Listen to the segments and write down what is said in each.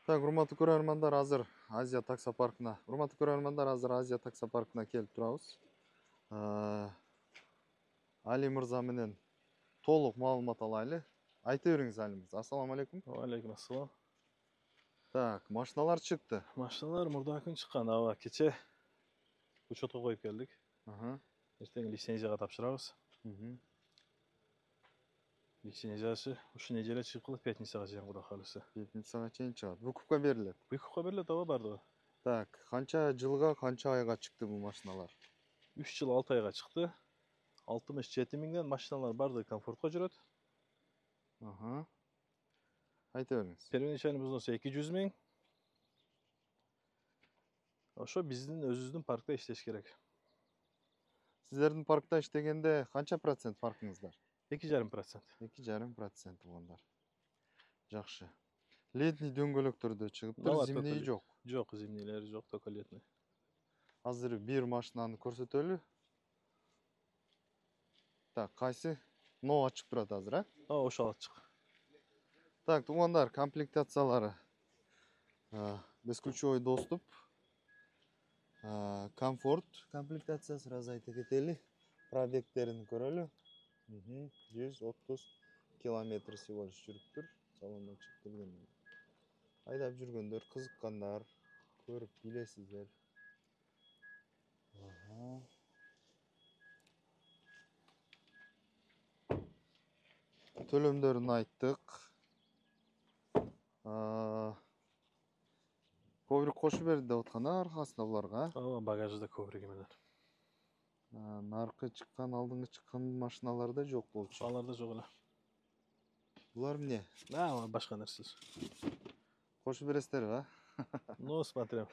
Так, урматтуу көрөрмандар, азыр Азия таксопаркына. Урматтуу көрөрмандар, азыр Азия таксопаркына келип турабыз. Али мырза менен толук маалымат алайлы. Айта бериңиз, Али мырза. Ассаламу алейкум. Алейкум ассалам. Так, машиналар чыкты. Машиналар мурда күн чыккан. Аба кече учетко коюп келдик. Эртең лицензияга тапшырабыз. Лицензиясы ушу неделе чыгып калат, пятницага чейин Кудай кааласа. Пятницага чейин чыгат. Выкупка берилет. Выкупка берилет, аба бардыгы. Так, канча жылга, канча айга чыкты бул машиналар? 3 жыл 6 айга чыкты. 67 миңден машиналар бардыгы комфортко жүрөт. Айта бериңиз. Первоначальный взнос 200 миң. Ошо биздин өзүбүздүн паркта иштеш керек. Сиздердин паркта иштегенде канча процент паркыңыздар? 2,5%. 2,5% болгондар. Жакшы. Летний дөңгөлөктөрдө чыгыптыр, зимний жок. Жок, зимнийлери жок, только летний. Азыр бир машинаны көрсөтөлү. Так, кайсы? Но ачык турат азыр, Ошол ачык. Так, туугандар, комплектациялары. Бесключевой доступ. Комфорт комплектациясы, сразу айта кетели. Пробегтерин көрөлү. 130 километр всего лишь жүрүптүр. Салондан чыгып келген. Айдап жүргөндөр, кызыккандар, көрүп билесиздер. Төлөмдөрүн айттык. Коврик кошуп берди деп аткан аркасында буларга. Багажда коврик менен. Наркы чыккан, алдыңгы чыккан машиналарда жок болчу. Аларда жок эле. Булар эмне? Башка нерсе. Кошуп бересиздерби, Ну, смотрим.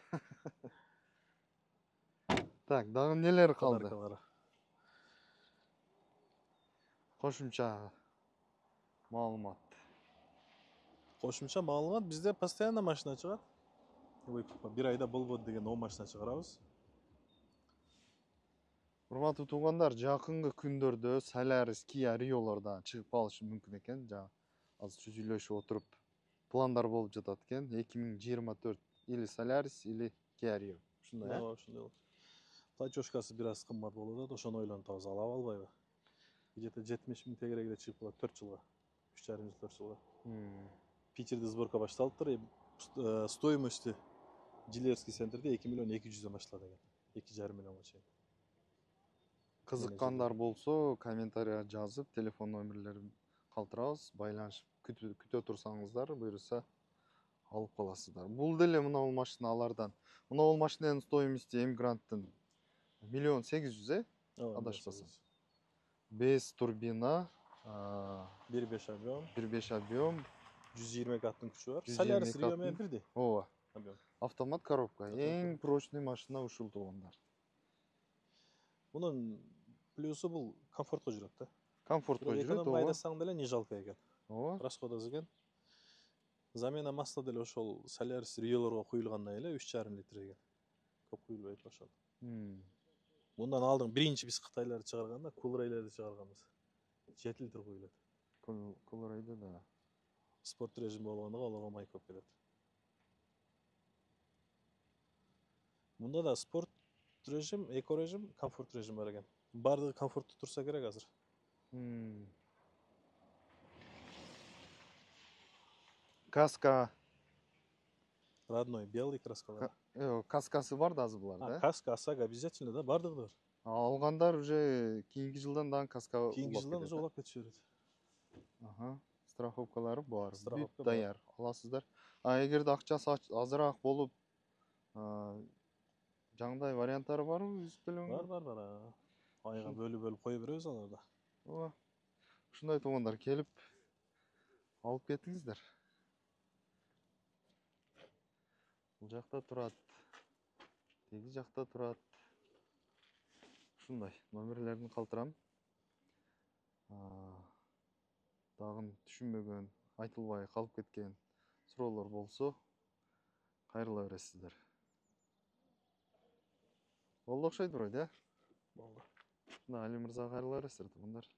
Так, дагы нелер калды? Кошумча маалымат. Кошумча маалымат, бизде постоянно машина чыгат. Бир айда болбойт деген 10 машина чыгарабыз. Урматтуу туугандар, жакынкы күндөрдө Solaris, Kia Rio'лордан чыгып калышы мүмкүн экен. Азыр сүйлөшүп отуруп пландар болуп жатат экен. 2024 или Solaris или Kia Rio. Ушундай, Ошондой. Платежкасы бир аз кымбат болуп атат, ошону ойлонуп атабыз, алып албайбы? Где-то 70 миң тегерегиде чыгып калат 4 жылга. 3,5 жыл 4 жылга. Питерде сборка башталыптыр. Стоимости дилерский центрде 2 миллион 200 башталат экен. 2,5 миллионго чейин. Кызыккандар болсо, комментария жазып, телефон номерлерин калтырабыз, байланышып күтө турсаңыздар, буюрса алып каласыздар. Бул деле мына машиналардан. Мына машинанын стоимости Эмигранттын 1 800 000, адашпасам. 5 турбина, 1,5 объем. 1,5 объем, 122 аттын күчү бар. Solaris Rio менен бирдей. Ооба. Автомат коробка. Эң прочный машина ушул туугандар. Мунун плюсу бул комфортко жүрөт да. Комфортко жүрөт, экономия айдасаң деле не жалко экен. Ооба. Расход аз экен. Замена масла деле ошол Solaris Rio'лорго куюлгандан эле 3,5 литр экен. Көп куюлбайт ошол. Мындан алдың биринчи биз Кытайларды чыгарганда, Coolray'лерди чыгарганбыз. 7 литр куюлат. Coolray'да да. Спорт режим болгондо аларга май көп кетет. Мында да спорт режим, эко режим, комфорт режим бар экен. Бардыгы комфорттуу турса керек азыр. Каска. Родной белый краскалар. Каскасы бар да азыр буларда. Каска, ОСАГО обязательно да, бардыгы бар. Алгандар уже кийинки жылдан дагы каска. Кийинки жылдан уже улап кетип берет. Страховкалары бар. Бүт даяр. Аласыздар. Эгерде акчасы азыраак болуп, жаңдай варианттары барбы үзүп төлөнгөн? Бар. Айга бөлүп кое беребиз аларда. Ооба. Ушундай туугандар келип алып кетиңиздер. Бул жакта турат. Теги жакта турат. Ушундай номерлерин калтырам. Дагы түшүнбөгөн, айтылбай калып кеткен суроолор болсо кайрыла бересиздер. Болду окшойт бирок, Болду. Али мырзага кайрыла бересиздер туугандар.